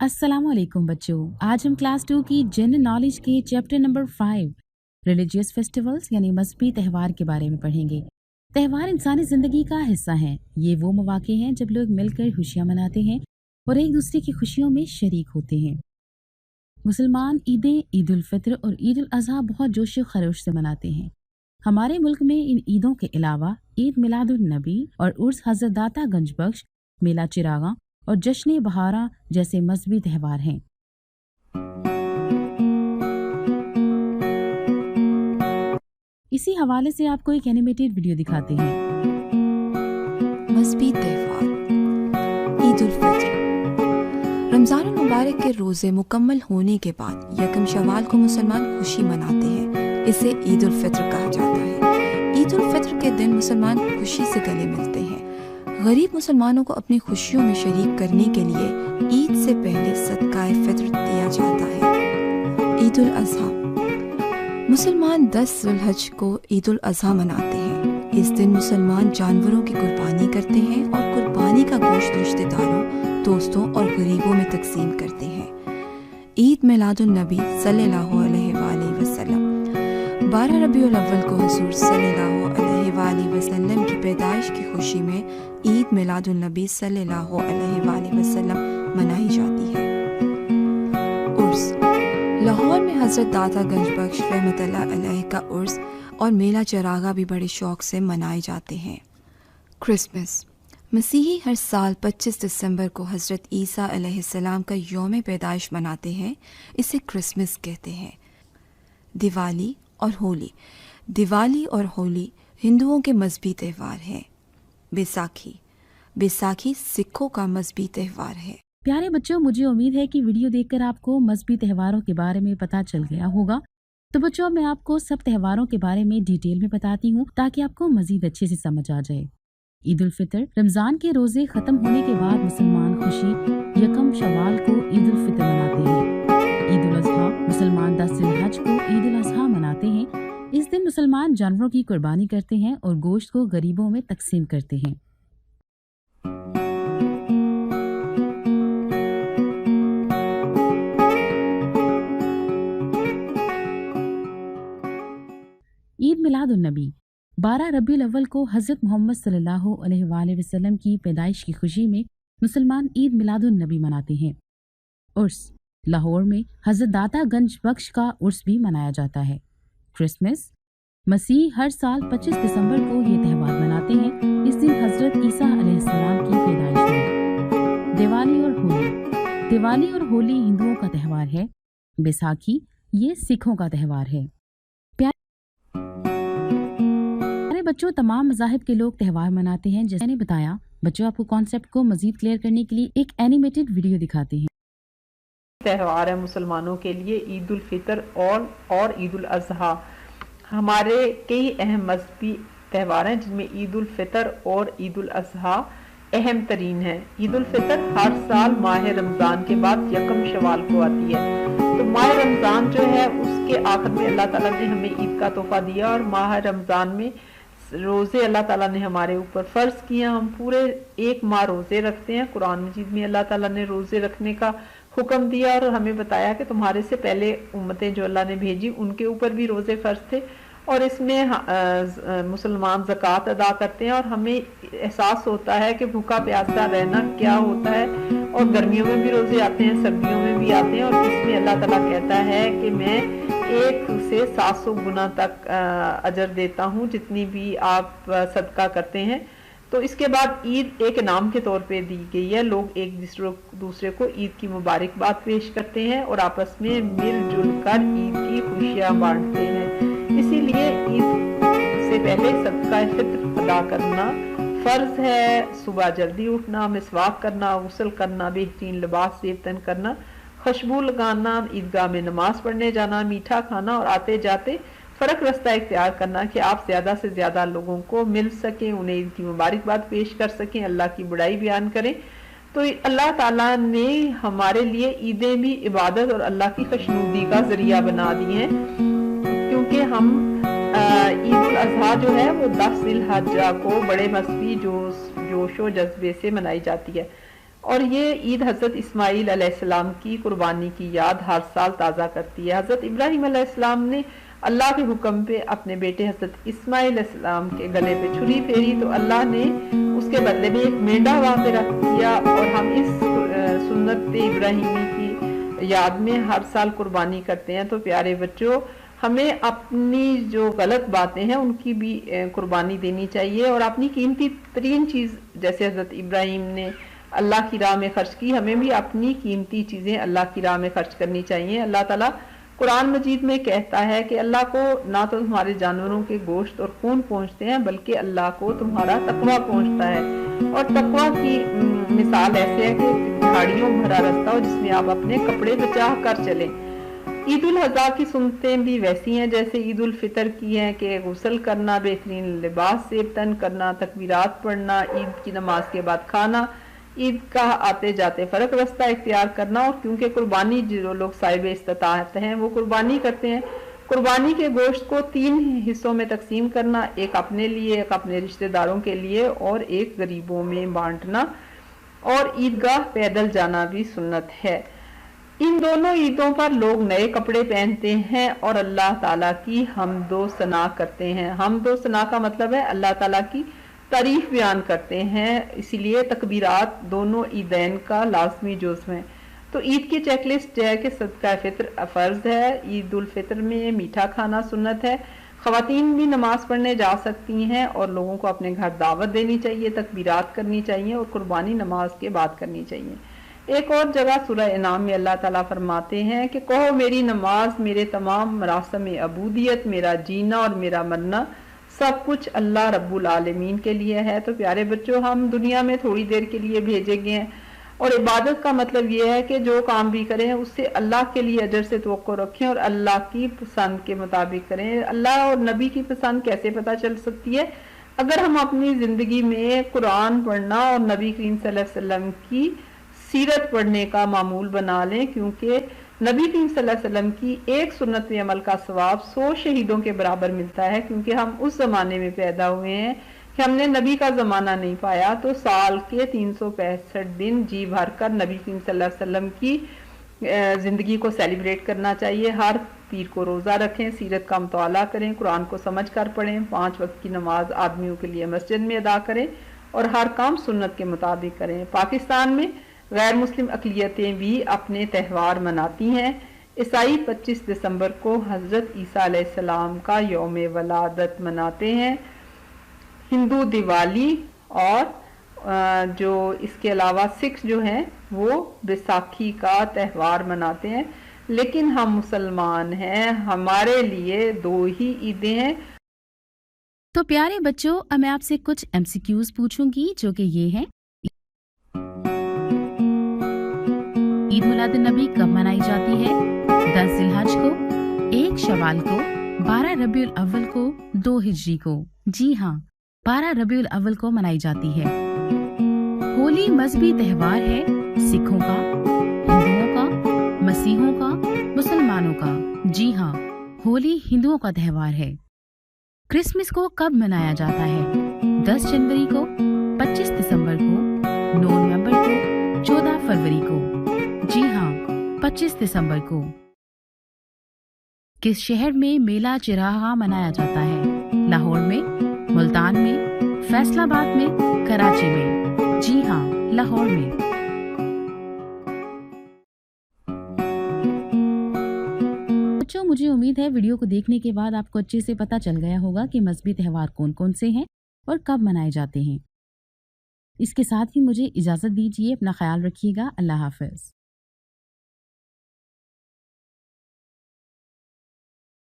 अस्सलाम वालेकुम बच्चों। आज हम क्लास 2 की जनरल नॉलेज के चैप्टर नंबर 5 रिलीजियस फेस्टिवल्स यानी मजहबी त्यौहार के बारे में पढ़ेंगे। त्यौहार इंसानी ज़िंदगी का हिस्सा हैं। ये वो मौके हैं जब लोग मिलकर खुशियाँ मनाते हैं और एक दूसरे की खुशियों में शरीक होते हैं। मुसलमान ईदें ईद उल फित्र और ईद उल अज़हा बहुत जोश व खरोश से मनाते हैं। हमारे मुल्क में इन ईदों के अलावा ईद मिलादुन नबी और उर्स हज़रत दाता गंज बख्श, मेला चिरागा और जश्न बहारा जैसे मजहबी त्यौहार हैं। इसी हवाले से आपको एक एनिमेटेड वीडियो दिखाते हैं। मजहबी त्यौहार ईद उल फित्र। रमज़ान मुबारक के रोज़े मुकम्मल होने के बाद यकम शवाल को मुसलमान खुशी मनाते हैं। इसे ईद उल फित्र कहा जाता है। ईद उल फित्र के दिन मुसलमान खुशी से गले मिलते हैं। गरीब मुसलमानों को अपनी खुशियों में शरीक करने के लिए ईद से पहले सदकाए फित्र दिया जाता है। ईद उल अज़हा। मुसलमान 10 ज़ुल्हज को ईद उल अज़हा मनाते हैं। इस दिन मुसलमान जानवरों की कुर्बानी करते हैं और कुर्बानी का गोश्त रिश्तेदारों, दोस्तों और गरीबों में तकसीम करते हैं। ईद मिलादुन नबी सल्लल्लाहु अलैहि वसल्लम। 12 रबीउल अव्वल को हुज़ूर सल्लल्लाहु अलैहि वसल्लम की पैदाइश की खुशी में ईद मिलादुन नबी सल्लल्लाहु अलैहि वसल्लम मनाई जाती है। उर्स। लाहौर में हज़रत दाता गंज बख्श रहमतुल्लाह अलैह का उर्स और मेला चिरागा भी बड़े शौक से मनाए जाते हैं। क्रिसमस। मसीही हर साल 25 दिसंबर को हज़रत ईसा अलैहिस्सलाम का यौम पैदाइश मनाते हैं। इसे क्रिसमस कहते हैं। दिवाली और होली। दिवाली और होली हिंदुओं के मजहबी त्यौहार हैं। बैसाखी। बैसाखी सिखों का मजहबी त्यौहार है। प्यारे बच्चों, मुझे उम्मीद है कि वीडियो देखकर आपको मजहबी त्योहारों के बारे में पता चल गया होगा। तो बच्चों, मैं आपको सब त्योहारों के बारे में डिटेल में बताती हूँ ताकि आपको मजीद अच्छे से समझ आ जाए। ईद उल फित्र। रमजान के रोजे खत्म होने के बाद मुसलमान खुशी यकम शवाल को ईद उल फित्र मनाते हैं। ईद उल अज़हा। मुसलमान 10 ज़िलहज को ईद उल अज़हा मनाते हैं। इस दिन मुसलमान जानवरों की कुर्बानी करते हैं और गोश्त को गरीबों में तकसीम करते हैं। ईद मिलादुन नबी। 12 रबीउल अव्वल को हज़रत मोहम्मद सल्लल्लाहु अलैहि वसल्लम की पैदाइश की खुशी में मुसलमान ईद मिलादुन नबी मनाते हैं। उर्स। लाहौर में हज़रत दाता गंज बख्श का उर्स भी मनाया जाता है। क्रिसमस। मसीह हर साल 25 दिसंबर को ये त्यौहार मनाते हैं। इस दिन हज़रत ईसा अलैहिस्सलाम की पैदाइश हुई। दिवाली और होली। दिवाली और होली हिंदुओं का त्यौहार है। बैसाखी ये सिखों का त्यौहार है। बच्चों, तमाम मज़ाहिब के लोग त्यौहार मनाते हैं जैसे मैंने बताया। बच्चों, आपको कॉन्सेप्ट को मजीद क्लियर करने के लिए एक एनिमेटेड वीडियो दिखाते हैं। त्यौहार है मुसलमानों के लिए ईद उल फितर और ईद उल अज़हा। हमारे कई अहम मजहबी त्यौहार हैं जिनमें ईद उल फितर और ईद उल अज़हा अहम तरीन है। ईद उल फितर हर साल माह रमज़ान के बाद यकम शवाल को आती है। तो माह रमज़ान जो है उसके आखिर में अल्लाह ताला ने हमें ईद का तोहफा दिया और माह रमज़ान में रोज़े अल्लाह ताला ने हमारे ऊपर फ़र्ज़ किया। हम पूरे एक माह रोज़े रखते हैं। कुरान मजीद में अल्लाह ताला ने रोज़े रखने का हुक्म दिया और हमें बताया कि तुम्हारे से पहले उम्मतें जो अल्लाह ने भेजी उनके ऊपर भी रोज़े फ़र्ज़ थे और इसमें मुसलमान ज़कात अदा करते हैं और हमें एहसास होता है कि भूखा प्यासा रहना क्या होता है। और गर्मियों में भी रोज़े आते हैं, सर्दियों में भी आते हैं और इसमें अल्लाह ताला कहता है कि मैं 1 से 700 गुना तक अजर देता हूँ जितनी भी आप सदका करते हैं। तो इसके बाद ईद एक इनाम के तौर पे दी गई है। लोग एक दूसरे को ईद की मुबारकबाद पेश करते हैं और आपस में मिलजुल कर ईद की खुशियाँ बांटते हैं। इसीलिए ईद से पहले सदका फित्र अदा करना फ़र्ज है। सुबह जल्दी उठना, मिसवाक करना, गुस्ल करना, बेहतरीन लिबास जेब तन करना, खुशबू लगाना, ईदगाह में नमाज पढ़ने जाना, मीठा खाना और आते जाते फ़र्क रास्ता इख्तियार करना कि आप ज़्यादा से ज़्यादा लोगों को मिल सकें, उन्हें ईद की मुबारकबाद पेश कर सकें, अल्लाह की बड़ाई बयान करें। तो अल्लाह ताला ने हमारे लिए ईदें भी इबादत और अल्लाह की खुशनुदी का ज़रिया बना दी हैं क्योंकि हम ईद उल अज़हा जो है वो 10 ज़िलहज्जा को बड़े मजहबी जोश व जज्बे से मनाई जाती है اور یہ عید حضرت اسماعیل علیہ السلام کی قربانی کی یاد ہر سال تازہ کرتی ہے۔ حضرت ابراہیم علیہ السلام نے اللہ کے حکم پہ اپنے بیٹے حضرت اسماعیل علیہ السلام کے گلے پہ چھری پھیری تو اللہ نے اس کے بدلے میں ایک مینڈا وہاں پہ رکھ دیا، اور ہم اس سنت ابراہیمی کی یاد میں ہر سال قربانی کرتے ہیں۔ تو پیارے بچوں، ہمیں اپنی جو غلط باتیں ہیں ان کی بھی قربانی دینی چاہیے، اور اپنی قیمتی ترین چیز جیسے حضرت ابراہیم نے اللہ کی راہ میں خرچ کی، ہمیں بھی اپنی قیمتی چیزیں اللہ کی راہ میں خرچ کرنی چاہیے۔ اللہ تعالیٰ قرآن مجید میں کہتا ہے کہ اللہ کو نہ تو تمہارے جانوروں کے گوشت اور خون پہنچتے ہیں، بلکہ اللہ کو تمہارا تقویٰ پہنچتا ہے۔ اور تقویٰ کی مثال ایسے ہے کہ جھاڑیوں بھرا راستہ ہو جس میں آپ اپنے کپڑے بچا کر چلیں۔ عید الاضحیٰ کی سنتیں بھی ویسی ہیں جیسے عید الفطر کی ہیں کہ غسل کرنا، بہترین لباس زیب تن کرنا، تکبیرات پڑھنا، عید کی نماز کے بعد کھانا، عید کا آتے جاتے فرق رستہ اختیار کرنا، اور کیونکہ قربانی جو لوگ صاحب استطاعت ہیں وہ قربانی کرتے ہیں، قربانی کے گوشت کو 3 حصوں میں تقسیم کرنا، ایک اپنے لیے، ایک اپنے رشتہ داروں کے لیے، اور ایک غریبوں میں بانٹنا، اور عیدگاہ پیدل جانا بھی سنت ہے۔ ان دونوں عیدوں پر لوگ نئے کپڑے پہنتے ہیں اور اللہ تعالیٰ کی حمد و ثنا کرتے ہیں۔ حمد و ثنا کا مطلب ہے اللہ تعالیٰ کی تعریف بیان کرتے ہیں، اسی لیے تکبیرات دونوں عیدین کا لازمی جزو ہیں۔ تو عید کی چیک لسٹ ہے کہ صدقہ فطر فرض ہے، عید الفطر میں میٹھا کھانا سنت ہے، خواتین بھی نماز پڑھنے جا سکتی ہیں اور لوگوں کو اپنے گھر دعوت دینی چاہیے، تکبیرات کرنی چاہیے، اور قربانی نماز کے بعد کرنی چاہیے۔ ایک اور جگہ سورہ انعام میں اللہ تعالیٰ فرماتے ہیں کہ کہو میری نماز، میرے تمام مراسم عبودیت، میرا جینا اور میرا مرنا سب کچھ اللہ رب العالمین کے لیے ہے۔ تو پیارے بچوں، ہم دنیا میں تھوڑی دیر کے لیے بھیجے گئے ہیں، اور عبادت کا مطلب یہ ہے کہ جو کام بھی کریں اس سے اللہ کے لیے اجر سے توقع رکھیں اور اللہ کی پسند کے مطابق کریں۔ اللہ اور نبی کی پسند کیسے پتہ چل سکتی ہے؟ اگر ہم اپنی زندگی میں قرآن پڑھنا اور نبی کریم صلی اللہ علیہ وسلم کی سیرت پڑھنے کا معمول بنا لیں، کیونکہ نبی کریم صلی اللہ علیہ وسلم کی ایک سنت عمل کا ثواب 100 شہیدوں کے برابر ملتا ہے، کیونکہ ہم اس زمانے میں پیدا ہوئے ہیں کہ ہم نے نبی کا زمانہ نہیں پایا۔ تو سال کے 365 دن جی بھر کر نبی کریم صلی اللہ علیہ وسلم کی زندگی کو سیلیبریٹ کرنا چاہیے۔ ہر پیر کو روزہ رکھیں، سیرت کا مطالعہ کریں، قرآن کو سمجھ کر پڑھیں، 5 وقت کی نماز آدمیوں کے لیے مسجد میں ادا کریں، اور ہر کام سنت کے مطابق کریں۔ پاکستان میں غیر مسلم اقلیتیں بھی اپنے تہوار مناتی ہیں۔ عیسائی 25 دسمبر کو حضرت عیسیٰ علیہ السلام کا یوم ولادت مناتے ہیں، ہندو دیوالی، اور جو اس کے علاوہ سکھ جو ہیں وہ بیساکھی کا تہوار مناتے ہیں۔ لیکن ہم مسلمان ہیں، ہمارے لیے 2 ہی عیدیں ہیں۔ تو پیارے بچوں، اب میں آپ سے کچھ MCQs پوچھوں گی جو کہ یہ ہیں: عید میلاد النبی کب منائی جاتی ہے؟ 10 ذی الحج کو، 1 شوال کو، 12 ربیع الاول کو، 2 ہجری کو؟ جی ہاں، 12 ربیع الاول کو منائی جاتی ہے۔ ہولی مذہبی تہوار ہے سکھوں کا، ہندوؤں کا، مسیحوں کا، مسلمانوں کا؟ جی ہاں، ہولی ہندوؤں کا تہوار ہے۔ کرسمس کو کب منایا جاتا ہے؟ 10 جنوری کو، 25 دسمبر کو، 9 نومبر کو، 14 فروری کو؟ جی ہاں، 25 دسمبر کو۔ کس شہر میں میلہ چراغاں منایا جاتا ہے؟ لاہور میں، ملتان میں، فیصل آباد میں، کراچی میں؟ جی ہاں، لاہور میں۔ بچوں، مجھے امید ہے ویڈیو کو دیکھنے کے بعد آپ کو اچھے سے پتہ چل گیا ہوگا کہ مذہبی تہوار کون کون سے ہیں اور کب منائے جاتے ہیں۔ اس کے ساتھ ہی مجھے اجازت دیجیے، اپنا خیال رکھیے گا۔ اللہ حافظ۔